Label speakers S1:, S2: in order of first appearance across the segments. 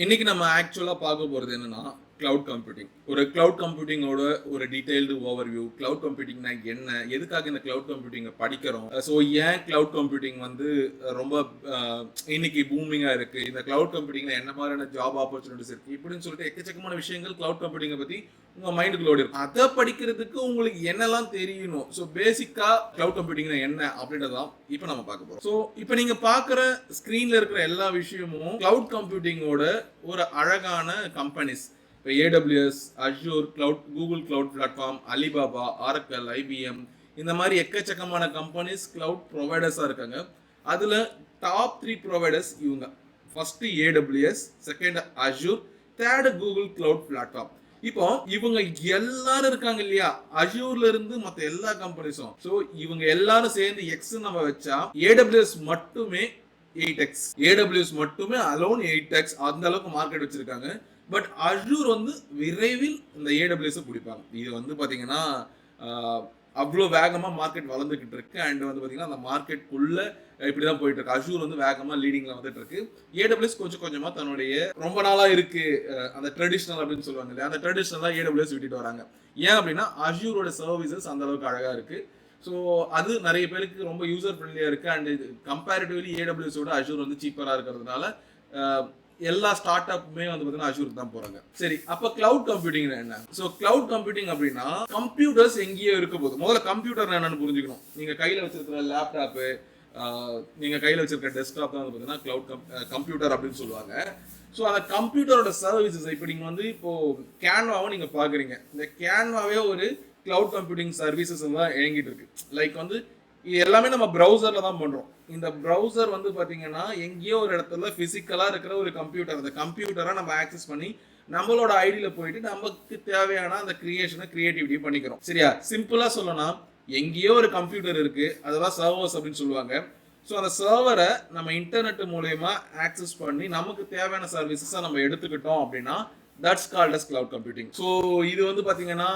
S1: இன்னைக்கு நம்ம ஆக்சுவலா பார்க்க போறது என்னன்னா கிளவுட் கம்ப்யூட்டிங். ஒரு கிளவுட் கம்ப்யூட்டிங்கோட ஒரு டீடைல்டு ஓவர்வியூ. கிளவுட் கம்ப்யூட்டிங்னா என்ன, எதுக்காக இந்த கிளவுட் கம்ப்யூட்டிங்கை படிக்கிறோம், ஸோ ஏன் கிளவுட் கம்ப்யூட்டிங் வந்து ரொம்ப இன்னைக்கு பூமிங்கா இருக்கு, இந்த கிளவுட் கம்ப்யூட்டிங்ல என்ன மாதிரியான ஜாப் ஆப்பர்ச்சுனிட்டிஸ் இருக்கு, இப்படின்னு சொல்லிட்டு எக்கச்சக்கமான விஷயங்கள் கிளவுட் கம்ப்யூட்டிங்கை பத்தி உங்க மைண்டுக்குள்ள ஓடி இருக்கும். அதை படிக்கிறதுக்கு உங்களுக்கு என்னெல்லாம் தெரியணும், ஸோ பேசிக்கா கிளவுட் கம்ப்யூட்டிங்னா என்ன அப்படின்றதான் இப்போ நம்ம பார்க்க போறோம். ஸோ இப்போ நீங்க பார்க்குற ஸ்க்ரீன்ல இருக்கிற எல்லா விஷயமும் கிளவுட் கம்ப்யூட்டிங்கோட ஒரு அழகான கம்பெனிஸ். இப்போ AWS, assure cloud, Google cloud platform, Alibaba, oracle, IBM, இந்த மாதிரி எக்கச்சக்கமான கம்பெனிஸ் கிளவுட் ப்ரொவைடர்ஸாக இருக்காங்க. அதில் டாப் 3 ப்ரொவைடர்ஸ் இவங்க. First AWS, second assure, third Google cloud platform. இப்போ இவங்க எல்லாரும் இருக்காங்க இல்லையா, அஷ்யூர்ல இருந்து மற்ற எல்லா கம்பெனிஸும். ஸோ இவங்க எல்லாரும் சேர்ந்து எக்ஸ் நம்ம வச்சா AWS மட்டுமே 8x. AWS மட்டுமே அலோன் 8x அந்த அளவுக்கு மார்க்கெட் வச்சிருக்காங்க. பட் அஷ்யூர் வந்து விரைவில் இந்த AWS பிடிப்பாங்க. இது வந்து பார்த்தீங்கன்னா அவ்வளோ வேகமாக மார்க்கெட் வளர்ந்துக்கிட்டு இருக்கு. அண்ட் வந்து பார்த்தீங்கன்னா அந்த மார்க்கெட்டுக்குள்ள இப்படி தான் போயிட்டு இருக்கு. அஷ்யூர் வந்து வேகமாக லீடிங்ல வந்துட்டு இருக்கு. AWS கொஞ்சம் கொஞ்சமாக தன்னுடைய ரொம்ப நாளாக இருக்கு அந்த ட்ரெடிஷ்னல் அப்படின்னு சொல்லுவாங்க இல்லையா, அந்த ட்ரெடிஷ்னலாக AWS விட்டுட்டு வராங்க. ஏன் அப்படின்னா அஷ்யூரோட சர்வீசஸ் அந்த அளவுக்கு அழகாக இருக்கு. ஸோ அது நிறைய பேருக்கு ரொம்ப யூசர் ஃப்ரெண்ட்லியாக இருக்குது. அண்ட் கம்பேரிட்டிவ்லி AWSோட அஷ்யூர் வந்து சீப்பராக இருக்கிறதுனால எல்லா ஸ்டார்ட் அப்புமே வந்து பார்த்தீங்கன்னா அஷ்யூருக்கு தான் போகிறாங்க. சரி, அப்போ கிளவுட் கம்ப்யூட்டிங் என்ன? ஸோ கிளவுட் கம்ப்யூட்டிங் அப்படின்னா கம்ப்யூட்டர்ஸ் எங்கேயோ இருக்க போகுது. முதல்ல கம்ப்யூட்டர் என்னன்னு புரிஞ்சுக்கணும். நீங்கள் கையில் வச்சிருக்கிற லேப்டாப்பு, நீங்கள் கையில் வச்சிருக்கிற டெஸ்க்டாப் தான் வந்து பார்த்தீங்கன்னா கிளவுட் கம்ப்யூட்டர் அப்படின்னு சொல்லுவாங்க. ஸோ அந்த கம்ப்யூட்டரோட சர்வீசஸ் இப்போ நீங்கள் வந்து இப்போ கேன்வாவை நீங்கள் பார்க்குறீங்க. இந்த கேன்வாவே ஒரு கிளவுட் கம்ப்யூட்டிங் சர்வீசஸ் தான் இயங்கிட்டு இருக்கு. லைக் வந்து இது எல்லாமே நம்ம ப்ரௌசர்ல தான் பண்றோம். இந்த ப்ரௌசர் வந்து பாத்தீங்கன்னா எங்கேயோ ஒரு இடத்துல பிசிக்கலா இருக்கிற ஒரு கம்ப்யூட்டர், அந்த கம்ப்யூட்டரை நம்ம ஆக்சஸ் பண்ணி நம்மளோட ஐடியில போயிட்டு நமக்கு தேவையான அந்த கிரியேட்டிவிட்டி பண்ணிக்கிறோம். சரியா? சிம்பிளா சொல்லணும், எங்கேயோ ஒரு கம்ப்யூட்டர் இருக்கு, அதெல்லாம் சர்வர்ஸ் அப்படின்னு சொல்லுவாங்க. ஸோ அந்த சர்வரை நம்ம இன்டர்நெட் மூலயமா ஆக்சஸ் பண்ணி நமக்கு தேவையான சர்வீசஸை நம்ம எடுத்துக்கிட்டோம் அப்படின்னா that's called as cloud computing. So இது வந்து பாத்தீங்கன்னா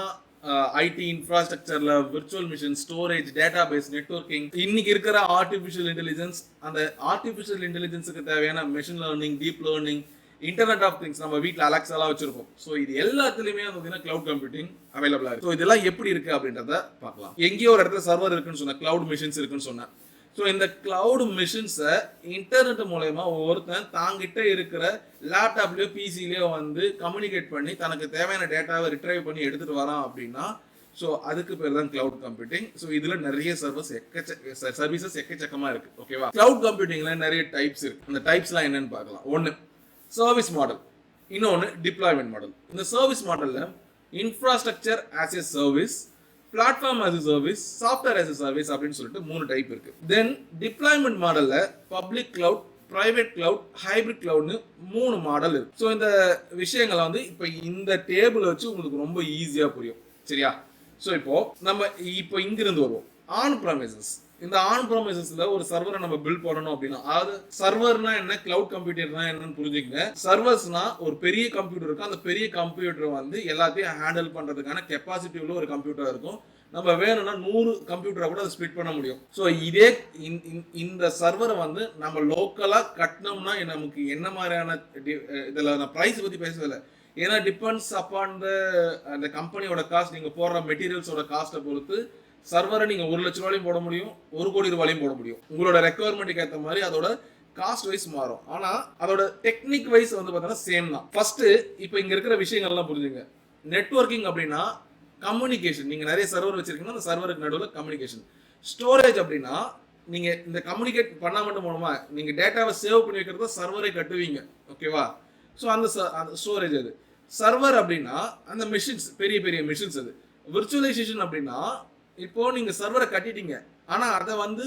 S1: ஐடி இன்ஃப்ராஸ்ட்ரக்சர்ல virtual machine, storage, database, networking, இன்னைக்கு இருக்கிற ஆர்டிஃபிஷியல் இன்டெலிஜென்ஸ், அந்த ஆர்டிஃபிஷியல் இன்டெலிஜென்ஸுக்கு தேவையான machine learning, deep learning, internet of things, நம்ம வீட்டில் அலெக்ஸாலாம் வச்சிருக்கோம். ஸோ இது எல்லாத்துலயுமே வந்து கிளவுட் கம்ப்யூட்டிங் அவைலபிளா இருக்கு. ஸோ இதெல்லாம் எப்படி இருக்கு அப்படின்றத பார்க்கலாம். எங்கேயோ ஒரு இடத்துல சர்வர் இருக்குன்னு சொன்னேன், கிளவுட் மிஷின்ஸ் இருக்குன்னு சொன்னேன். ஸோ இந்த கிளவுட் மிஷின்ஸை இன்டர்நெட் மூலயமா ஒருத்தன் தாங்கிட்ட இருக்கிற லேப்டாப்லயோ பிசிலயோ வந்து கம்யூனிகேட் பண்ணி தனக்கு தேவையான டேட்டாவை ரிட்ரைவ் பண்ணி எடுத்துட்டு வரான் அப்படின்னா ஸோ அதுக்கு பேர் தான் கிளவுட் கம்ப்யூட்டிங். ஸோ இதுல நிறைய சர்வீசஸ் எக்கச்சக்கமா இருக்கு. ஓகேவா? கிளவுட் கம்ப்யூட்டிங்ல நிறைய டைப்ஸ் இருக்கு. அந்த டைப்ஸ்லாம் என்னன்னு பார்க்கலாம். ஒன்று சர்வீஸ் மாடல், இன்னொன்று டிப்ளாய்மெண்ட் மாடல். இந்த சர்வீஸ் மாடல்ல infrastructure as a service, platform as a service, software as a service அப்படின்னு சொல்லிட்டு 3 டைப் இருக்கு. தென் டிப்ளாய்மெண்ட் மாடல்ல public cloud, private cloud, hybrid கிளவுட்னு 3 மாடல் இருக்கு. ஸோ இந்த விஷயங்களை வந்து இப்போ இந்த டேபிள் வச்சு உங்களுக்கு ரொம்ப ஈஸியா புரியும். சரியா? ஸோ நம்ம இப்போ இங்கிருந்து வருவோம். On premises. இந்த ஆன் ப்ரமிசஸ்ல ஒரு சர்வரை நம்ம பில்ட் பண்ணணும் அப்படின்னா, அதாவது சர்வர்னா என்ன, கிளவுட் கம்ப்யூட்டர்னா என்னன்னு புரிஞ்சுக்கங்க. சர்வர்ஸ்னா ஒரு பெரிய கம்ப்யூட்டர் இருக்கும். அந்த பெரிய கம்ப்யூட்டர் வந்து எல்லாத்தையும் ஹேண்டில் பண்றதுக்கான கெப்பாசிட்டி உள்ள ஒரு கம்ப்யூட்டர் இருக்கும். நம்ம வேணும்னா 100 கம்ப்யூட்டரை கூட அதை ஸ்பிளிட் பண்ண முடியும். ஸோ இதே இந்த சர்வரை வந்து நம்ம லோக்கலா கட்டினோம்னா நமக்கு என்ன மாதிரியான இதில் நான் ப்ரைஸ் பத்தி பேசவில்லை. ஏன்னா டிபெண்ட்ஸ் அப்பான் அந்த கம்பெனியோட காஸ்ட், நீங்க போடுற மெட்டீரியல்ஸோட காஸ்ட்டை பொறுத்து சர்வரை நீங்க 1 லட்ச ரூபாயும் போட முடியும், 1 கோடி ரூபாயும் போட முடியும். உங்களோட ரெக்குவயர்மெண்ட்டுக்கு ஏற்ற மாதிரி அதோட காஸ்ட் வைஸ் மாறும். ஆனா அதோட டெக்னிக் வைஸ் வந்து பார்த்தீங்கன்னா சேம் தான். ஃபர்ஸ்ட் இப்போ இங்க இருக்கிற விஷயங்கள்லாம் புரிஞ்சுங்க. நெட்வொர்க்கிங் அப்படின்னா கம்யூனிகேஷன். நீங்க நிறைய சர்வர் வச்சிருக்கீங்கன்னா அந்த சர்வருக்கு நடுவில் கம்யூனிகேஷன். ஸ்டோரேஜ் அப்படின்னா நீங்க இந்த கம்யூனிகேட் பண்ணா மட்டும் மூலமா நீங்க டேட்டாவை சேவ் பண்ணி வைக்கிறத சர்வரை கட்டுவீங்க. ஓகேவா? ஸோ அந்த ஸ்டோரேஜ் அது. சர்வர் அப்படின்னா அந்த மிஷின்ஸ், பெரிய பெரிய மிஷின்ஸ். அது விர்ச்சுவலைசேஷன் அப்படின்னா இப்போ நீங்க சர்வரை கட்டிட்டீங்க, ஆனா அதை வந்து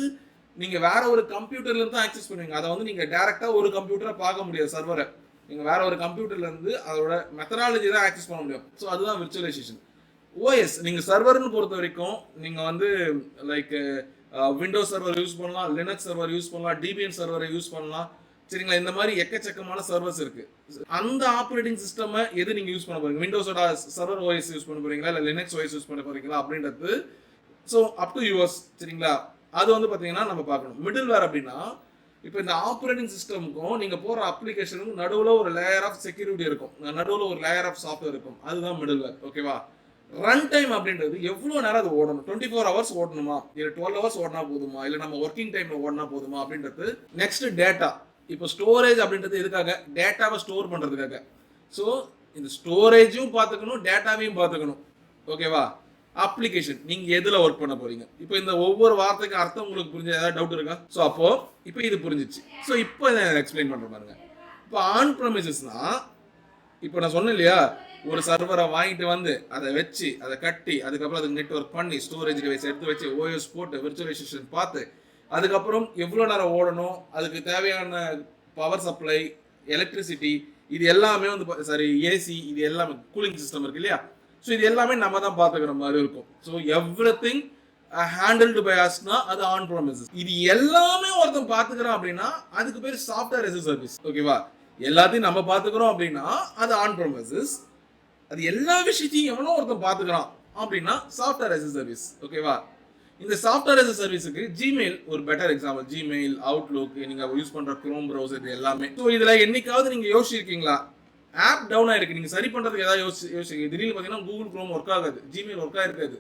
S1: நீங்க வேற ஒரு கம்ப்யூட்டர்ல இருந்து தான் ஆக்சஸ் பண்ணுவீங்க. அதை வந்து நீங்க டைரக்டா ஒரு கம்ப்யூட்டரா பார்க்க முடியாது. சர்வரை நீங்க வேற ஒரு கம்ப்யூட்டர்ல இருந்து அதோட மெத்தடாலஜி தான் ஆக்சஸ் பண்ண முடியும். ஸோ அதுதான் விர்ச்சுவலைசேஷன். ஓஎஸ் நீங்க சர்வர்னு பொறுத்த வரைக்கும் நீங்க வந்து லைக் விண்டோஸ் சர்வர் யூஸ் பண்ணலாம், லினக்ஸ் சர்வர் யூஸ் பண்ணலாம், டிபிஎன் சர்வரை யூஸ் பண்ணலாம். சரிங்களா? இந்த மாதிரி எக்கச்சக்கமான சர்வர்ஸ் இருக்கு. அந்த ஆப்ரேட்டிங் சிஸ்டம் எது நீங்க யூஸ் பண்ண போறீங்க, விண்டோஸோட சர்வர் ஓஎஸ் யூஸ் பண்ண போறீங்களா இல்ல லினக்ஸ் ஓஎஸ் யூஸ் பண்ண போறீங்களா அப்படின்றது ஸோ அப் டு யூஎஸ். சரிங்களா? அது வந்து பார்த்தீங்கன்னா நம்ம பார்க்கணும். மிடில் வேர் அப்படின்னா இப்போ இந்த ஆப்ரேட்டிங் சிஸ்டமுக்கும் நீங்கள் போகிற அப்ளிகேஷனுக்கும் நடுவில் ஒரு லேயர் ஆஃப் செக்யூரிட்டி இருக்கும், நடுவில் ஒரு லேயர் ஆஃப் சாஃப்ட்வேர் இருக்கும், அதுதான் மிடில்வேர். ஓகேவா? ரன் டைம் அப்படின்றது எவ்வளோ நேரம் அது ஓடணும், 24 ஹவர்ஸ் ஓடணுமா, இல்லை 12 ஹவர்ஸ் ஓடினா போதுமா, இல்லை நம்ம ஒர்க்கிங் டைமில் ஓடினா போதுமா அப்படின்றது. Next data. இப்போ ஸ்டோரேஜ் அப்படின்றது எதுக்காக? டேட்டாவை ஸ்டோர் பண்ணுறதுக்காக. ஸோ இந்த ஸ்டோரேஜும் பார்த்துக்கணும், டேட்டாவையும் பார்த்துக்கணும். ஓகேவா? அப்ளிகேஷன், நீங்கள் எதில் ஒர்க் பண்ண போறீங்க. இப்போ இந்த ஒவ்வொரு வார்த்தைக்கு அர்த்தம் உங்களுக்கு புரிஞ்ச ஏதாவது டவுட் இருக்கா? ஸோ அப்போ இப்போ இது புரிஞ்சிச்சு. ஸோ இப்போ எக்ஸ்பிளைன் பண்ணுற பாருங்க. இப்போ ஆன் ப்ரமிசஸ்னா, இப்போ நான் சொன்னேன் இல்லையா, ஒரு சர்வரை வாங்கிட்டு வந்து அதை வச்சு அதை கட்டி அதுக்கப்புறம் அதுக்கு நெட்வொர்க் பண்ணி ஸ்டோரேஜ் டிவைஸ் எடுத்து வச்சு ஓஎஸ் போட்டு விர்ச்சுவலைசேஷன் பார்த்து அதுக்கப்புறம் எவ்வளோ நேரம் ஓடணும், அதுக்கு தேவையான பவர் சப்ளை, எலக்ட்ரிசிட்டி, இது எல்லாமே வந்து சாரி ஏசி, இது எல்லாமே கூலிங் சிஸ்டம் இருக்கு இல்லையா. ஸோ இது எல்லாமே நம்ம தான் பார்த்துக்கிற மாதிரி இருக்கும். ஸோ எவ்ரிதிங் ஹேண்டில்டு பை அஸ்னா அது ஆன் ப்ரமிசஸ். இது எல்லாமே ஒருத்தன் பார்த்துக்கிறான் அப்படின்னா அதுக்கு பேர் சாஃப்ட்வேர் as a சர்வீஸ். ஓகேவா? எல்லாத்தையும் நம்ம பார்த்துக்கிறோம் அப்படின்னா அது ஆன் ப்ரமிசஸ். அது எல்லா விஷயத்தையும் எவனோ ஒருத்தன் பார்த்துக்கிறான் அப்படின்னா சாஃப்ட்வேர் as a சர்வீஸ். ஓகேவா? இந்த சாஃப்ட்வேர் as a சர்வீஸுக்கு ஜிமெயில் ஒரு பெட்டர் எக்ஸாம்பிள். ஜிமெயில், அவுட்லுக், நீங்க யூஸ் பண்ற குரோம் ப்ரௌசர், இது எல்லாமே. ஸோ இதுல என்னைக்காவது நீங்க யோசிச்சிருக்கீங்களா, ஆப் டவுன் ஆயிருக்கு, நீங்க சரி பண்றதுக்கு ஏதாவது யோசிச்சிருக்கீங்க. திடீர்னு பாத்தீங்கன்னா கூகுள் குரோம் ஒர்க் ஆகாது, ஜிமெயில் ஒர்க் ஆயிருக்காது.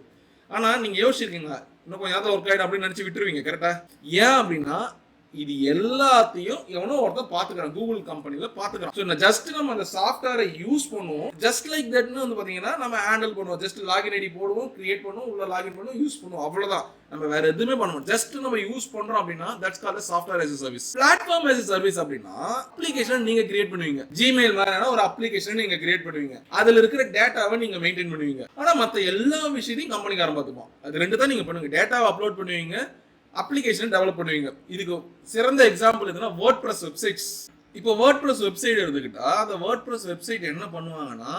S1: ஆனா நீங்க யோசிச்சிருக்கீங்களா, இன்னும் கொஞ்சம் நேரத்தில் ஒர்க் ஆயிடும் அப்படின்னு நினைச்சு விட்டுருவீங்க. கரெக்டா? ஏன் அப்படின்னா இது எல்லாத்தையும் எவனோ ஒருத்தர் பாத்துக்கிறான், கூகுள் கம்பெனில பாத்துக்கிறான். ஸோ ஜஸ்ட் நம்ம அந்த சாஃப்ட்வேரை யூஸ் பண்ணுவோம், ஜஸ்ட் லைக் தட்னு வந்து பாத்தீங்கன்னா நம்ம ஹேண்டில் பண்ணுவோம். ஜஸ்ட் லாகின் ஐடி போடுவோம், கிரியேட் பண்ணுவோம், உள்ள லாகின் பண்ணுவோம், யூஸ் பண்ணுவோம், அவ்வளவுதான். நம்ம வேற எதுவுமே பண்ணுவோம். ஜஸ்ட் நம்ம யூஸ் பண்றோம் அப்படின்னா that's called software as a service. Platform as a service அப்படின்னா அப்ளிகேஷன் நீங்க கிரியேட் பண்ணுவீங்க. ஜிமெயில் மாதிரியான ஒரு அப்ளிகேஷன் நீங்க கிரியேட் பண்ணுவீங்க, அதுல இருக்கிற டேட்டாவை நீங்க மெயின்டைன் பண்ணுவீங்க. ஆனா மத்த எல்லா விஷயத்தையும் கம்பெனிக்காரன் பார்த்துப்பான். அது ரெண்டு தான் நீங்க பண்ணுவீங்க. டேட்டாவை அப்லோட் பண்ணுவீங்க, அப்ளிகேஷன் டெவலப் பண்ணுவீங்க. இதுக்கு சிறந்த எக்ஸாம்பிள் எதுனா வேர்ட்பிரஸ் வெப்சைட்ஸ். இப்போ வேர்ட்பிரஸ் வெப்சைட் எடுத்துக்கிட்டா அந்த வேர்ட்பிரஸ் வெப்சைட் என்ன பண்ணுவாங்கன்னா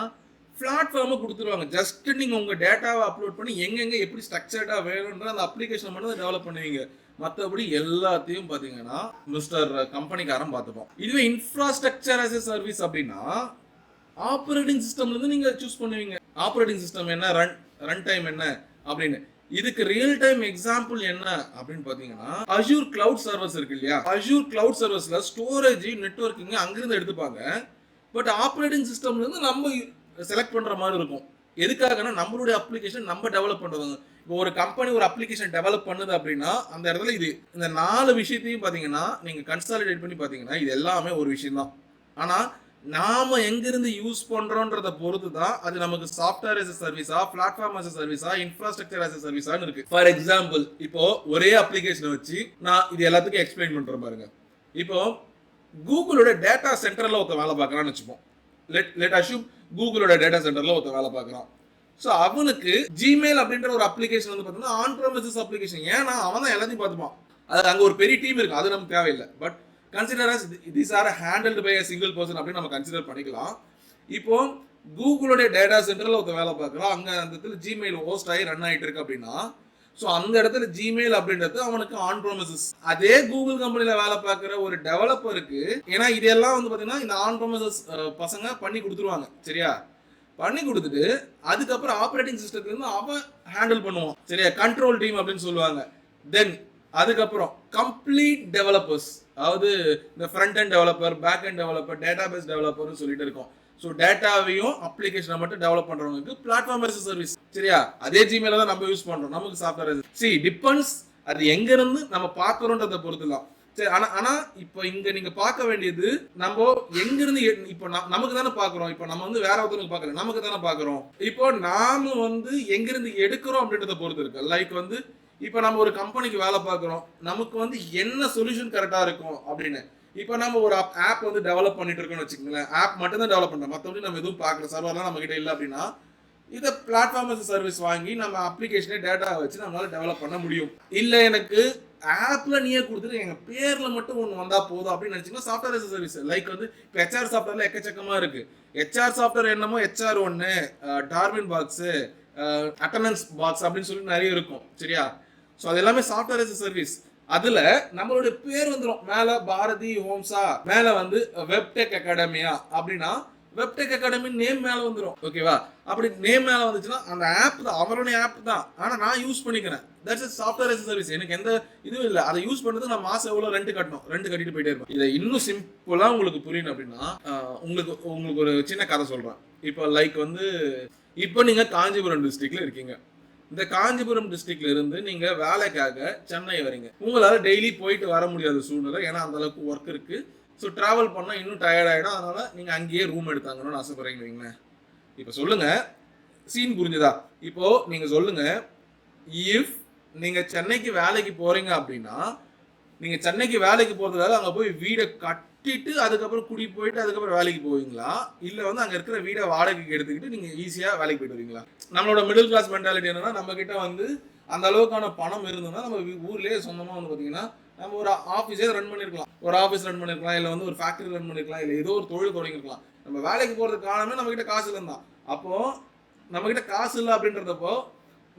S1: பிளாட்ஃபார்மை கொடுத்துருவாங்க. ஜஸ்ட் நீங்க உங்க டேட்டாவை அப்லோட் பண்ணி எங்கெங்க எப்படி ஸ்ட்ரக்சர்டா வேணும்ன்ற அந்த அப்ளிகேஷன் மட்டும் டெவலப் பண்ணுவீங்க. மற்றபடி எல்லாத்தையும் பார்த்தீங்கன்னா மிஸ்டர் கம்பெனிக்காரன் பார்த்துப்போம். இதுவே இன்ஃப்ராஸ்ட்ரக்சர் as a சர்வீஸ் அப்படின்னா ஆப்ரேட்டிங் சிஸ்டம்ல இருந்து நீங்க சூஸ் பண்ணுவீங்க. ஆப்ரேட்டிங் சிஸ்டம் என்ன, ரன் டைம் என்ன அப்படின்னு. இதுக்கு ரியல் டைம் எக்ஸாம்பிள் என்ன அப்படின்னு பாத்தீங்கன்னா அஜூர் கிளவுட் சர்வர்ஸ் இருக்கு இல்லையா. அஜூர் கிளவுட் சர்வர்ஸ்ல ஸ்டோரேஜ், நெட்வொர்க்கிங் அங்கிருந்து எடுத்துப்பாங்க. பட் ஆப்ரேட்டிங் சிஸ்டம்ல இருந்து நம்ம செலக்ட் பண்ற மாதிரி இருக்கும். எதுக்காகனா நம்மளுடைய அப்ளிகேஷன் நம்ம டெவலப் பண்றது. இப்போ ஒரு கம்பெனி ஒரு அப்ளிகேஷன் டெவலப் பண்ணுது அப்படின்னா அந்த இடத்துல இது இந்த 4 விஷயத்தையும் பாத்தீங்கன்னா நீங்க கன்சாலிடேட் பண்ணி பாத்தீங்கன்னா இது எல்லாமே ஒரு விஷயம் தான். ஆனா நாம எங்கிருந்து யூஸ் பண்றோம்ன்றத பொறுத்து தான் அது நமக்கு சாஃப்ட்வேர் as a சர்வீஸா, பிளாட்ஃபார்ம் as a சர்வீஸா, இன்ஃப்ராஸ்ட்ரக்சர் as a சர்வீஸான்னு இருக்கு. ஃபார் எக்ஸாம்பிள் இப்போ ஒரே அப்ளிகேஷனை வச்சு நான் இது எல்லாத்துக்கும் எக்ஸ்பிளைன் பண்றேன் பாருங்க. இப்போ கூகுளோட டேட்டா சென்டர்ல ஒருத்தன் வேலை பார்க்கறான்னு வச்சுப்போம். லெட் அஷ்யூம் கூகுளோட டேட்டா சென்டர்ல ஒருத்தன் வேலை பார்க்கறான். ஸோ அவனுக்கு ஜிமெயில் அப்படின்ற ஒரு அப்ளிகேஷன் வந்து பார்த்தீங்கன்னா ஆன் ப்ரமிசஸ் அப்ளிகேஷன். ஏன்னா அவன் தான் எல்லாத்தையும் பார்த்துப்பான். அது அங்கே ஒரு பெரிய டீம் இருக்கு, அது நமக்கு தேவையில்லை. But consider as these are handled by a single person அப்படின்னு நம்ம கன்சிடர் பண்ணிக்கலாம். இப்போ கூகுளோட டேட்டா சென்டர்ல ஒருத்தர் வேலை பார்க்குறான், அங்கே அந்த இடத்துல ஜிமெயில் ஹோஸ்ட் ஆகி ரன் ஆகிட்டு இருக்கு அப்படின்னா ஸோ அந்த இடத்துல ஜிமெயில் அப்படின்றது அவனுக்கு ஆன் ப்ரமிசஸ். அதே கூகுள் கம்பெனில வேலை பார்க்குற ஒரு டெவலப்பருக்கு, ஏன்னா இதெல்லாம் வந்து பார்த்தீங்கன்னா இந்த ஆன் ப்ரமிசஸ் பசங்க பண்ணி கொடுத்துருவாங்க. சரியா? பண்ணி கொடுத்துட்டு அதுக்கப்புறம் ஆப்ரேட்டிங் சிஸ்டத்துல இருந்து அவன் ஹேண்டில் பண்ணுவான். சரியா? கண்ட்ரோல் டீம் அப்படின்னு சொல்லுவாங்க. தென் அதுக்கப்புறம் கம்ப்ளீட் டெவலப்பர்ஸ், அதாவது இந்த front end developer, back end developer, database டெவலப்பர்னு சொல்லிட்டு இருக்கோம். ஸோ டேட்டாவையும் அப்ளிகேஷனை மட்டும் டெவலப் பண்றவங்களுக்கு பிளாட்ஃபார்ம் as a சர்வீஸ். சரியா? அதே ஜிமெயில தான் நம்ம யூஸ் பண்றோம், நமக்கு சாஃப்ட்வேர் டிபெண்ட்ஸ். அது எங்க இருந்து நம்ம பார்க்கறோன்றதை பொறுத்து தான். சரி, ஆனா இப்போ இங்க நீங்க பார்க்க வேண்டியது நம்ம எங்க இருந்து இப்போ நமக்கு தானே பாக்குறோம். இப்போ நம்ம வந்து வேற ஒருத்தருக்கு பாக்குறோம், நமக்கு தானே பாக்குறோம். இப்போ நாம வந்து எங்க இருந்து எடுக்கிறோம் அப்படின்றத பொறுத்து இருக்கு. லைக் வந்து இப்போ நம்ம ஒரு கம்பெனிக்கு வேலை பார்க்குறோம், நமக்கு வந்து என்ன சொல்யூஷன் கரெக்டாக இருக்கும் அப்படின்னு. இப்போ நம்ம ஒரு ஆப் வந்து டெவலப் பண்ணிட்டு இருக்கோம்னு வச்சுக்கோங்களேன். ஆப் மட்டும் தான் டெவலப் பண்ணுறோம், மற்றபடி நம்ம எதுவும் பார்க்கல, சர்வர்லாம் நம்ம கிட்ட இல்லை அப்படின்னா இதை பிளாட்ஃபார்ம் as a சர்வீஸ் வாங்கி நம்ம அப்ளிகேஷனே டேட்டா வச்சு நம்மளால டெவலப் பண்ண முடியும். இல்லை எனக்கு ஆப்ல நீயே கொடுத்துட்டு எங்க பேர்ல மட்டும் ஒன்று வந்தா போதும் அப்படின்னு நினைச்சீங்கன்னா software as a service. Like வந்து இப்போ ஹெச்ஆர் சாஃப்ட்வேர்ல எக்கச்சக்கமா இருக்கு. ஹெச்ஆர் சாஃப்ட்வேர் என்னமோ ஹெச்ஆர் ஒன்று, டார்வின் பாக்ஸ், அட்டண்டன்ஸ் பாக்ஸ் அப்படின்னு சொல்லி நிறைய இருக்கும். சரியா? ஸோ அது எல்லாமே சாஃப்ட்வேர் as a சர்வீஸ். அதுல நம்மளுடைய பேர் வந்துடும் மேல, பாரதி ஹோம்ஸா, மேல வந்து வெப்டெக் அகாடமியா அப்படின்னா வெப்டெக் அகாடமி நேம் மேல வந்துடும். ஓகேவா? அப்படி நேம் மேல வந்துச்சுன்னா அந்த ஆப் தான் அவருடைய ஆப் தான். ஆனா நான் யூஸ் பண்ணிக்கிறேன். That's is software as a service. எனக்கு எந்த இதுவும் இல்லை. அதை யூஸ் பண்ணுறது நான் மாசம் எவ்வளோ ரெண்ட் கட்டணும், ரெண்ட் கட்டிட்டு போயிட்டே இருப்பேன். இதை இன்னும் சிம்பிளா உங்களுக்கு புரியணும் அப்படின்னா உங்களுக்கு உங்களுக்கு ஒரு சின்ன கதை சொல்றேன். இப்போ லைக் வந்து இப்போ நீங்க காஞ்சிபுரம் டிஸ்ட்ரிக்ட்ல இருக்கீங்க. இந்த காஞ்சிபுரம் டிஸ்ட்ரிக்ட்ல இருந்து நீங்க வேலைக்காக சென்னை வரீங்க. உங்களால டெய்லி போயிட்டு வர முடியாத சூழ்நிலை, ஏன்னா அந்த அளவுக்கு ஒர்க் இருக்கு. ஸோ டிராவல் பண்ணா இன்னும் டயர்ட் ஆகிடும். அதனால நீங்க அங்கேயே ரூம் எடுத்தாங்கன்னு ஆசைப்படுறீங்க வைங்களேன். இப்போ சொல்லுங்க, சீன் புரிஞ்சுதா? இப்போ நீங்க சொல்லுங்க, இஃப் நீங்க சென்னைக்கு வேலைக்கு போறீங்க அப்படின்னா, நீங்க சென்னைக்கு வேலைக்கு போறதுக்காக அங்க போய் வீடை கட்டிட்டு அதுக்கப்புறம் குடி போயிட்டு அதுக்கப்புறம் வேலைக்கு போவீங்களா, இல்ல வந்து அங்க இருக்கிற வீடை வாடகைக்கு எடுத்துக்கிட்டு நீங்க ஈஸியா வேலைக்கு போயிட்டு வரீங்களா? நம்மளோட மிடில் கிளாஸ் மென்டாலிட்டி என்னன்னா, நம்ம கிட்ட வந்து அந்த அளவுக்கான பணம் இருந்ததுன்னா நம்ம ஊர்லயே சொந்தமா வந்து பாத்தீங்கன்னா நம்ம ஒரு ஆஃபீஸே ரன் பண்ணிருக்கலாம், ஒரு ஆஃபீஸ் ரன் பண்ணிருக்கலாம், இல்ல வந்து ஒரு ஃபேக்டரி ரன் பண்ணிருக்கலாம், இல்ல ஏதோ ஒரு தொழில் தொடங்கிருக்கலாம். நம்ம வேலைக்கு போறதுக்கு காரணமே நம்ம கிட்ட காசு இல்லைன்னா. அப்போ நம்ம கிட்ட காசு இல்லை அப்படின்றதப்போ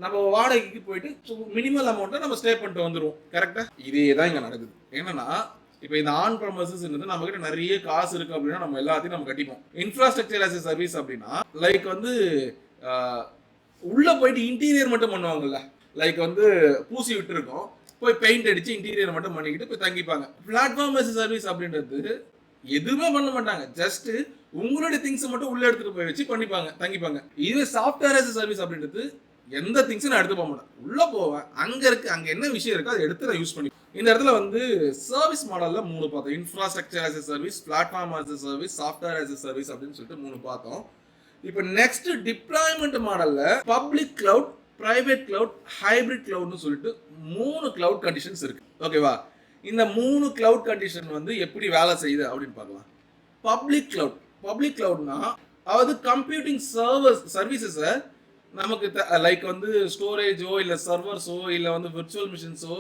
S1: நம்ம வாடகைக்கு போயிட்டு மினிமல் அமௌண்ட்டை நம்ம ஸ்டே பண்ணிட்டு வந்துடுவோம். கரெக்டா? இதே தான் இங்க நடக்குது. என்னன்னா இப்போ இந்த ஆன் ப்ரமைசஸ் நம்ம கிட்ட நிறைய காசு இருக்கு அப்படின்னா நம்ம எல்லாத்தையும் நம்ம கட்டிப்போம். இன்ஃப்ராஸ்ட்ரக்சர் as a சர்வீஸ் அப்படின்னா லைக் வந்து உள்ள போயிட்டு இன்டீரியர் மட்டும் பண்ணுவாங்கல்ல, லைக் வந்து பூசி விட்டு இருக்கோம், போய் பெயிண்ட் அடிச்சு இன்டீரியர் மட்டும் பண்ணிக்கிட்டு போய் தங்கிப்பாங்க. பிளாட்ஃபார்ம் as a சர்வீஸ் அப்படின்றது எதுவுமே பண்ண மாட்டாங்க, ஜஸ்ட் உங்களுடைய திங்ஸ் மட்டும் உள்ள எடுத்துட்டு போய் வச்சு பண்ணிப்பாங்க, தங்கிப்பாங்க. இதுவே சாஃப்ட்வேர் as a சர்வீஸ் அப்படின்றது எந்த திங்ஸும் நான் எடுத்து போக மாட்டேன், உள்ள போவேன், அங்க இருக்கு, அங்க என்ன விஷயம் இருக்கு அதை எடுத்து நான் யூஸ் பண்ணி. இந்த இடத்துல வந்து சர்வீஸ் மாடல்ல 3 பார்த்தோம். Infrastructure as a service, platform as a service, software as a service அப்படின்னு சொல்லிட்டு 3 பார்த்தோம். இப்போ நெக்ஸ்ட் டிப்ளாய்மெண்ட் மாடல்ல public cloud, private cloud, hybrid கிளவுட்னு சொல்லிட்டு 3 கிளவுட் கண்டிஷன்ஸ் இருக்கு. ஓகேவா? இந்த 3 கிளவுட் கண்டிஷன் வந்து எப்படி வேலை செய்யுது அப்படின்னு பார்க்கலாம். பப்ளிக் கிளவுட், பப்ளிக் கிளவுட்னா அதாவது கம்ப்யூட்டிங் சர்வீசஸை நமக்கு லைக் வந்து ஸ்டோரேஜோ இல்லை சர்வர்ஸோ இல்லை வந்து விர்ச்சுவல் மிஷின்ஸோ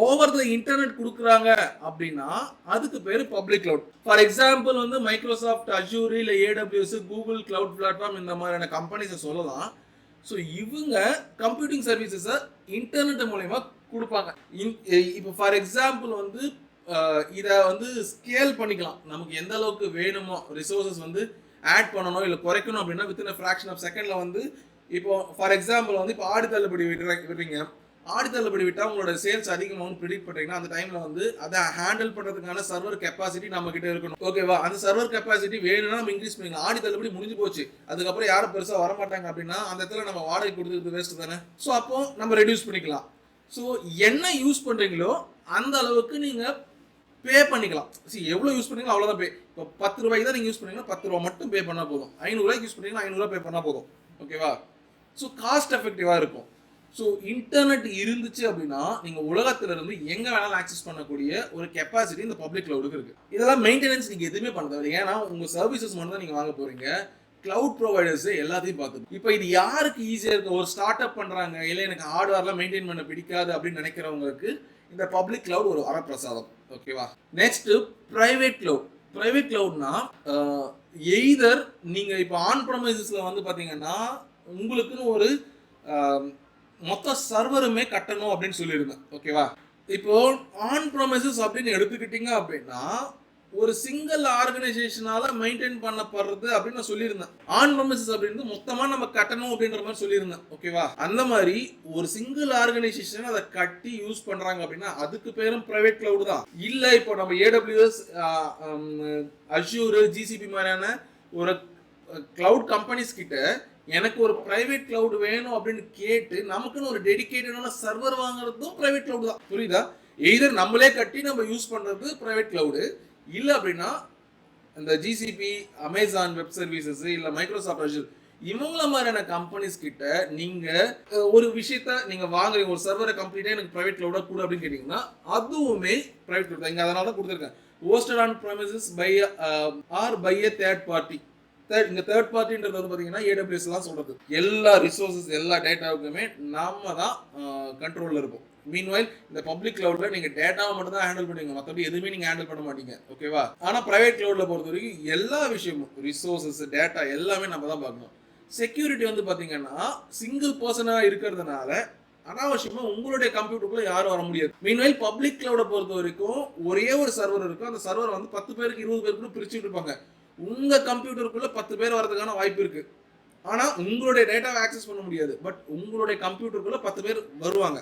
S1: ஓவர் த இன்டர்நெட் கொடுக்குறாங்க அப்படின்னா அதுக்கு பேர் பப்ளிக் கிளவுட். ஃபார் எக்ஸாம்பிள் வந்து மைக்ரோசாஃப்ட் அஜூர் இல்லை ஏடபிள்யூஎஸ், கூகுள் கிளவுட் பிளாட்ஃபார்ம் இந்த மாதிரியான கம்பெனிஸை சொல்லலாம். ஸோ இவங்க கம்ப்யூட்டிங் சர்வீசஸை இன்டர்நெட் மூலயமா கொடுப்பாங்க. இப்போ ஃபார் எக்ஸாம்பிள் வந்து இதை வந்து ஸ்கேல் பண்ணிக்கலாம், நமக்கு எந்த அளவுக்கு வேணுமோ ரிசோர்ஸஸ் வந்து ஆட் பண்ணணும் இல்லை குறைக்கணும் அப்படின்னா வித்தின் ஃப்ராக்ஷன் ஆஃப் செகண்ட்ல வந்து இப்போ ஃபார் எக்ஸாம்பிள் வந்து இப்போ ஆடி தள்ளுபடி விடுறீங்க, ஆடி தள்ளுபடி விட்டால் உங்களோட சேல்ஸ் அதிகமாகவும் ப்ரிடிக்ட் பண்ணுறீங்கன்னா அந்த டைமில் வந்து அதை ஹேண்டில் பண்ணுறதுக்கான சர்வர் கெப்பாசிட்டி நம்ம கிட்ட இருக்கணும். ஓகேவா? அந்த சர்வர் கெப்பாசிட்டி வேணும்னா நம்ம இன்க்ரீஸ் பண்ணிக்கலாம். ஆடி தள்ளுபடி முடிஞ்சு போச்சு, அதுக்கப்புறம் யாரும் பெருசாக வரமாட்டாங்க அப்படின்னா அந்த இடத்துல நம்ம வாடகை கொடுத்துருக்கு வேஸ்ட் தானே. ஸோ அப்போ நம்ம ரெடியூஸ் பண்ணிக்கலாம். ஸோ என்ன யூஸ் பண்ணுறீங்களோ அந்த அளவுக்கு நீங்கள் பே பண்ணிக்கலாம். எவ்வளோ யூஸ் பண்ணுறீங்களோ அவ்வளோதான் பே. இப்போ 10 ரூபாய்க்கு தான் நீங்கள் யூஸ் பண்ணுறீங்கன்னா 10 ரூபா மட்டும் பே பண்ணால் போதும். 500 ரூபாய்க்கு யூஸ் பண்ணுறீங்கன்னா 500 ரூபா பே பண்ணால் போதும். ஓகேவா? ஸோ காஸ்ட் எஃபெக்டிவாக இருக்கும். ஸோ இன்டர்நெட் இருந்துச்சு அப்படின்னா நீங்கள் உலகத்துல இருந்து எங்கே வேணாலும் ஆக்சஸ் பண்ணக்கூடிய ஒரு கெப்பாசிட்டி இந்த பப்ளிக் கிளவுடுக்கு இருக்கு. இதெல்லாம் மெயின்டெனன்ஸ் நீங்கள் எதுவுமே பண்ண தேவை, ஏன்னா உங்கள் சர்வீசஸ் மட்டும் தான் நீங்கள் வாங்க போறீங்க. கிளவுட் ப்ரொவைடர்ஸ் எல்லாத்தையும் பார்த்து இப்போ இது யாருக்கு ஈஸியாக இருக்கு, ஒரு ஸ்டார்ட் அப் பண்ணுறாங்க இல்லை எனக்கு ஹார்ட்வேர்லாம் மெயின்டைன் பண்ண பிடிக்காது அப்படின்னு நினைக்கிறவங்களுக்கு இந்த பப்ளிக் கிளவுட் ஒரு வரப்பிரசாதம். ஓகேவா? Next private cloud. பிரைவேட் கிளவுட்னா எய்தர் நீங்க இப்போ ஆன் ப்ரமைசஸ்ல வந்து பாத்தீங்கன்னா உங்களுக்குன்னு ஒரு மொத்த சர்வருமே கட்டணும் அப்படின்னு சொல்லியிருந்தேன். ஓகேவா? இப்போ ஆன் ப்ரமைசஸ் அப்படின்னு எடுத்துக்கிட்டீங்க அப்படின்னா ஒரு சிங்கிள் ஆர்கனைசேஷனால மெயின்டைன் பண்ணப்படுறது அப்படின்னு நான் சொல்லியிருந்தேன். ஆன் ப்ரமைசஸ் அப்படின்னு மொத்தமா நம்ம கட்டணும் அப்படின்ற மாதிரி சொல்லியிருந்தேன். ஓகேவா? அந்த மாதிரி ஒரு சிங்கிள் ஆர்கனைசேஷன் அதை கட்டி யூஸ் பண்றாங்க அப்படின்னா அதுக்கு பேரும் பிரைவேட் கிளவுட் தான். இல்ல இப்போ நம்ம ஏடபிள்யூஎஸ், அஷூர், ஜிசிபி மாதிரியான ஒரு கிளவுட் கம்பெனிஸ் கிட்ட எனக்கு ஒரு பிரைவேட் கிளவுட் வேணும் அப்படின்னு கேட்டு நமக்குன்னு ஒரு டெடிகேட்டடான சர்வர் வாங்குறதும் பிரைவேட் கிளவுட் தான். புரியுதா? எய்தர் நம்மளே கட்டி நம்ம யூஸ் பண்றது பிரைவேட் கிளவுடு, இல்லை அப்படின்னா இந்த ஜிசிபி, அமேசான் வெப் சர்வீசஸ், இல்லை மைக்ரோசாஃப்ட் அஷூர் இவங்கள மாதிரியான கம்பெனிஸ் கிட்ட நீங்க ஒரு விஷயத்த நீங்க வாங்குறீங்க, ஒரு சர்வரை கம்ப்ளீட்டா எனக்கு பிரைவேட் கிளவுடா கூட அப்படின்னு கேட்டீங்கன்னா அதுவுமே பிரைவேட் கிளவுட் தான். இங்க அதனால தான் கொடுத்துருக்கேன் hosted on premises by or by a third party. இந்த தேர்ட் பார்ட்டின்றது வந்து பார்த்தீங்கன்னா ஏடபிள்யூஎஸ் எல்லாம் சொல்றது எல்லா ரிசோர்சஸ் எல்லா டேட்டாவுக்குமே நாம தான் கண்ட்ரோல்ல இருக்கும். மீன்வைல் இந்த பப்ளிக் கிளவுட்ல நீங்க டேட்டாவை மட்டும் தான் ஹேண்டில் பண்ணுவீங்க, மற்றபடி எதுவுமே நீங்க ஹேண்டில் பண்ண மாட்டீங்க. ஓகேவா? ஆனா பிரைவேட் கிளவுட்ல பொறுத்த வரைக்கும் எல்லா விஷயமும் ரிசோர்சஸ், டேட்டா எல்லாமே நம்ம தான் பார்க்கணும். செக்யூரிட்டி வந்து பாத்தீங்கன்னா சிங்கிள் பர்சனா இருக்கிறதுனால அனாவசியமா உங்களுடைய கம்ப்யூட்டருக்குள்ள யாரும் வர முடியாது. மீன்வைல் பப்ளிக் கிளவுட பொறுத்த வரைக்கும் ஒரே ஒரு சர்வர் இருக்கும், அந்த சர்வர் வந்து 10 பேருக்கு 20 பேருக்கு பிரிச்சுட்டு இருப்பாங்க. உங்கள் கம்ப்யூட்டருக்குள்ளே 10 பேர் வரதுக்கான வாய்ப்பு இருக்குது. ஆனால் உங்களுடைய டேட்டாவை ஆக்சஸ் பண்ண முடியாது. பட் உங்களுடைய கம்ப்யூட்டருக்குள்ளே 10 பேர் வருவாங்க.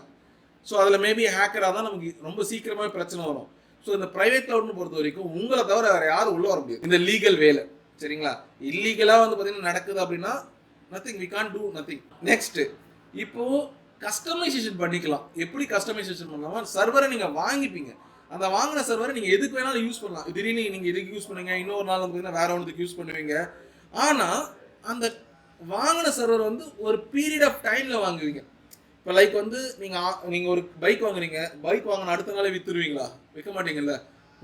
S1: ஸோ அதில் மேபி ஹேக்கராக தான் நமக்கு ரொம்ப சீக்கிரமாக பிரச்சனை வரும். ஸோ இந்த ப்ரைவேட் கிளவுட்னு பொறுத்த வரைக்கும் உங்களை தவிர வேறு யாரும் உள்ளே வர முடியாது இந்த லீகல் வேலை. சரிங்களா? இல்லீகலாக வந்து பார்த்தீங்கன்னா நடக்குது அப்படின்னா nothing, we can do nothing. Next, இப்போது கஸ்டமைசேஷன் பண்ணிக்கலாம். எப்படி கஸ்டமைசேஷன் பண்ணலாம்? சர்வரை நீங்கள் வாங்கிப்பீங்க. அந்த வாங்கின சர்வரை நீங்கள் எதுக்கு வேணாலும் யூஸ் பண்ணலாம். திடீர்னு நீங்கள் எதுக்கு யூஸ் பண்ணுவீங்க, இன்னொரு நாள் வந்து பார்த்தீங்கன்னா வேற ஒன்றுக்கு யூஸ் பண்ணுவீங்க. ஆனால் அந்த வாங்கின சர்வர் வந்து ஒரு பீரியட் ஆஃப் டைமில் வாங்குவீங்க. இப்போ லைக் வந்து நீங்கள் ஒரு பைக் வாங்குறீங்க, பைக் வாங்கின அடுத்த நாளே விற்றுருவீங்களா? விற்க மாட்டீங்கல்ல.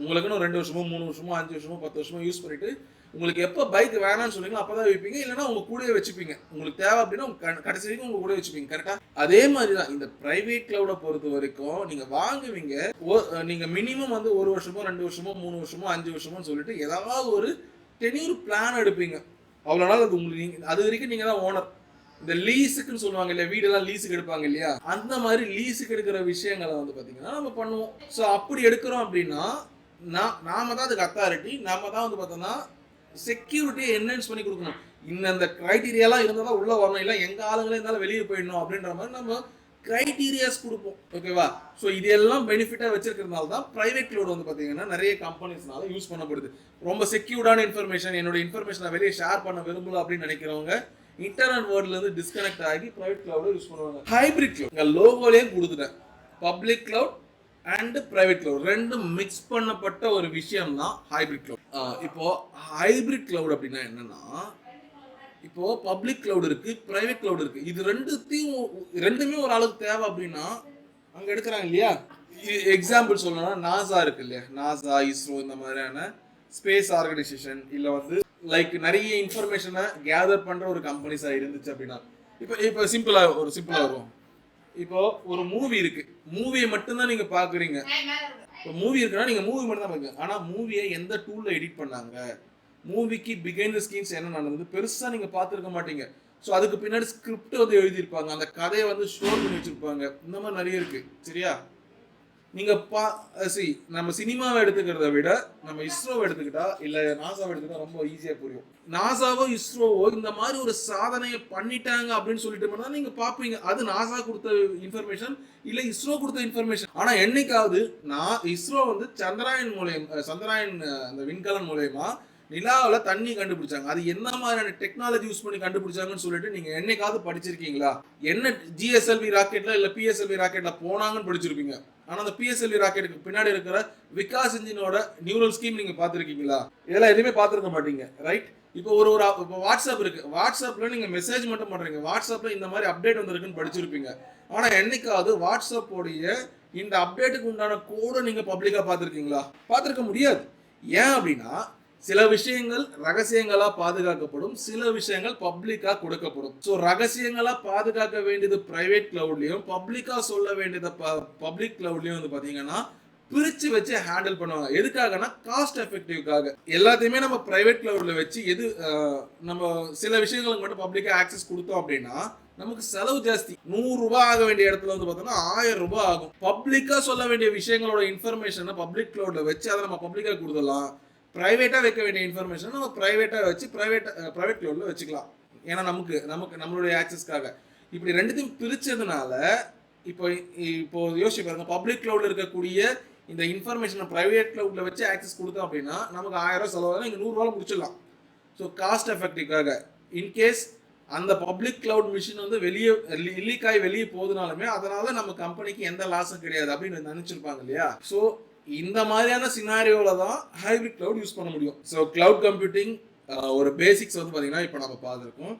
S1: உங்களுக்குன்னு ஒரு 2 வருஷமோ 3 வருஷமோ 5 வருஷமோ 10 வருஷமோ யூஸ் பண்ணிவிட்டு உங்களுக்கு எப்போ பைக் வேணான்னு சொல்லுவீங்களோ அப்போ தான் விற்பீங்க. இல்லைனா உங்கள் கூடவே வச்சுப்பீங்க. உங்களுக்கு தேவை அப்படின்னா கடைசி வரைக்கும் உங்கள் கூட வச்சுப்பீங்க. கரெக்டாக அதே மாதிரி தான் இந்த ப்ரைவேட் கிளவுடை பொறுத்த வரைக்கும் நீங்கள் வாங்குவீங்க. நீங்கள் மினிமம் வந்து 1 வருஷமோ 2 வருஷமோ 3 வருஷமோ 5 வருஷமோன்னு சொல்லிட்டு ஏதாவது ஒரு டென்யூர் பிளான் எடுப்பீங்க. அவ்வளோ நாள் அது உங்களுக்கு அது வரைக்கும் நீங்கள் தான் ஓனர். இந்த லீஸுக்குன்னு சொல்லுவாங்க இல்லையா, வீடெல்லாம் லீஸுக்கு எடுப்பாங்க இல்லையா, அந்த மாதிரி லீஸுக்கு எடுக்கிற விஷயங்களை வந்து பார்த்தீங்கன்னா நம்ம பண்ணுவோம். ஸோ அப்படி எடுக்கிறோம் அப்படின்னா நாம தான் அதுக்கு அத்தாரிட்டி. நாம தான் வந்து பார்த்தோம்னா செக்யூரிட்டியை என்ஹான்ஸ் பண்ணி கொடுக்கணும். இந்த க்ரைட்டீரியாலாம் இருந்தால் தான் உள்ளே வரணும், இல்லை எங்கள் ஆளுங்களே இருந்தாலும் வெளியே போயிடணும் அப்படின்ற மாதிரி நம்ம க்ரைட்டீரியாஸ் கொடுப்போம். ஓகேவா? ஸோ இது எல்லாம் பெனிஃபிட்டாக வச்சிருக்கிறதுனால தான் ப்ரைவேட் கிளவுட் வந்து பார்த்தீங்கன்னா நிறைய கம்பெனிஸ்னால யூஸ் பண்ணப்படுது. ரொம்ப செக்யூர்டான இன்ஃபர்மேஷன், என்னோட இன்ஃபர்மேஷனை வெளியே ஷேர் பண்ண விரும்பல அப்படின்னு நினைக்கிறவங்க இன்டர்நெட் வேர்ல்ட்ல இருந்து டிஸ்கனெக்ட் ஆகி பிரைவேட் கிளவுட் யூஸ் பண்ணுவாங்க. ஹைபிரிட் கிளவுட் உங்க லோகோலயே கொடுத்துட்டேன். Public cloud and private cloud ரெண்டும் மிக்ஸ் பண்ணப்பட்ட ஒரு விஷயம் தான் ஹைபிரிட் கிளவுட். இப்போ ஹைபிரிட் கிளவுட் அப்படின்னா என்னன்னா, இப்போ பப்ளிக் கிளவுட் இருக்கு, பிரைவேட் கிளவுட் இருக்கு. இது ரெண்டுமே ஒரு ஆளுக்கு தேவை அப்படின்னா அங்க எடுக்கிறாங்க இல்லையா. எக்ஸாம்பிள் சொல்லணும்னா நாசா இருக்கு இல்லையா, நாசா, இஸ்ரோ, இந்த மாதிரியான ஸ்பேஸ் ஆர்கனைசேஷன் இல்லை வந்து லைக் நிறைய இன்ஃபர்மேஷனை கேதர் பண்ணுற ஒரு கம்பெனிஸாக இருந்துச்சு அப்படின்னா, இப்போ சிம்பிளாக வரும். இப்போ ஒரு மூவி இருக்கு, மூவியை மட்டும்தான் நீங்கள் பார்க்குறீங்க. இப்போ மூவி இருக்குன்னா நீங்கள் மூவி மட்டும் தான் பார்க்குறீங்க. ஆனால் மூவியை எந்த டூலில் எடிட் பண்ணாங்க, மூவிக்கு பிகைண்ட் த ஸ்கீன்ஸ் என்ன நடந்தது பெருசாக நீங்கள் பார்த்துருக்க மாட்டீங்க. ஸோ அதுக்கு பின்னாடி ஸ்கிரிப்ட் வந்து எழுதியிருப்பாங்க, அந்த கதையை வந்து ஸ்டோர் பண்ணி வச்சுருப்பாங்க. இந்த மாதிரி நிறைய இருக்குது. சரியா? நீங்கள் நம்ம சினிமாவை எடுத்துக்கிறத விட நம்ம இஸ்ரோவை எடுத்துக்கிட்டா இல்லை நாசாவை எடுத்துக்கிட்டா ரொம்ப ஈஸியாக புரியும். நாசாவோ இஸ்ரோவோ இந்த மாதிரி ஒரு சாதனையை பண்ணிட்டாங்க அப்படின்னு சொல்லிட்டு போனால் நீங்கள் பார்ப்பீங்க. அது நாசா கொடுத்த இன்ஃபர்மேஷன் இல்லை இஸ்ரோ கொடுத்த இன்ஃபர்மேஷன். ஆனால் என்னைக்காவது இஸ்ரோ வந்து சந்திராயன் அந்த விண்கலன் மூலயமா நிலாவில் தண்ணி கண்டுபிடிச்சாங்க. அது என்ன மாதிரியான டெக்னாலஜி யூஸ் பண்ணி கண்டுபிடிச்சாங்கன்னு சொல்லிட்டு நீங்க என்னைக்காவது படிச்சிருக்கீங்களா? என்ன ஜிஎஸ்எல்வி ராக்கெட்ல இல்ல பிஎஸ்எல்வி ராக்கெட்ல போனாங்கன்னு படிச்சிருப்பீங்க. ஆனா அந்த பிஎஸ்எல்வி ராக்கெட்டுக்கு பின்னாடி இருக்கிற விகாஸ் இன்ஜினோட நியூரல் ஸ்கீம் நீங்க பார்த்துருக்கீங்களா? இதெல்லாம் எதுவுமே பார்த்துருக்க மாட்டீங்க. ரைட்? இப்போ இப்போ வாட்ஸ்அப் இருக்கு. வாட்ஸ்அப்ல நீங்க மெசேஜ் மட்டும் பண்றீங்க. வாட்ஸ்அப்ல இந்த மாதிரி அப்டேட் வந்திருக்குன்னு படிச்சிருப்பீங்க. ஆனா என்னைக்காவது வாட்ஸ்அப்போடைய இந்த அப்டேட்டுக்கு உண்டான கோடை நீங்க பப்ளிக்கா பார்த்துருக்கீங்களா? பார்த்துருக்க முடியாது. ஏன் அப்படின்னா சில விஷயங்கள் ரகசியங்களா பாதுகாக்கப்படும், சில விஷயங்கள் பப்ளிக்கா கொடுக்கப்படும். ஸோ ரகசியங்களா பாதுகாக்க வேண்டியது பிரைவேட் கிளவுட்லயும், பப்ளிக்கா சொல்ல வேண்டியது பப்ளிக் கிளவுட்லயும் வந்து பாத்தீங்கன்னா பிரிச்சு வச்சு ஹேண்டில் பண்ணுவாங்க. எதுக்காகனா காஸ்ட் எஃபெக்டிவ்காக. எல்லாத்தையுமே நம்ம பிரைவேட் கிளவுட்ல வச்சு நம்ம சில விஷயங்களுக்கு மட்டும் பப்ளிக்கா ஆக்சஸ் கொடுத்தோம் அப்படின்னா நமக்கு செலவு ஜாஸ்தி. 100 ரூபாய் ஆக வேண்டிய இடத்துல வந்து பார்த்தோம்னா 1000 ரூபாய் ஆகும். பப்ளிக்கா சொல்ல வேண்டிய விஷயங்களோட இன்ஃபர்மேஷனை பப்ளிக் கிளவுட்ல வச்சு அதை நம்ம பப்ளிக்கா கொடுத்துடலாம். ப்ரைவேட்டாக வைக்க வேண்டிய இன்ஃபர்மேஷன் நம்ம ப்ரைவேட்டாக வச்சு ப்ரைவேட் கிளவுடில் வச்சுக்கலாம். ஏன்னா நம்மளுடைய ஆக்சஸ்க்காக இப்படி ரெண்டுத்தையும் பிரித்ததுனால இப்போ யோசிச்சு பாருங்க, பப்ளிக் கிளவுடில் இருக்கக்கூடிய இந்த இன்ஃபர்மேஷனை ப்ரைவேட் கிளவுடில் வச்சு ஆக்சஸ் கொடுத்தோம் அப்படின்னா நமக்கு 1000 ரூபா செலவாக இங்கே 100 ரூபாய் முடிச்சிடலாம். ஸோ காஸ்ட் எஃபெக்டிவ்காக இன்கேஸ் அந்த பப்ளிக் கிளவுட் மிஷின் வந்து வெளியே போகுதுனாலுமே அதனால நம்ம கம்பெனிக்கு எந்த லாஸும் கிடையாது அப்படின்னு நினைச்சிருப்பாங்க இல்லையா. ஸோ இந்த மாதிரியான சினாரியோல தான் ஹைபிரிட் கிளவுட் யூஸ் பண்ண முடியும். ஸோ கிளவுட் கம்ப்யூட்டிங் ஒரு பேசிக்ஸ் வந்து பார்த்தீங்கன்னா இப்போ நம்ம பார்த்துருக்கோம்.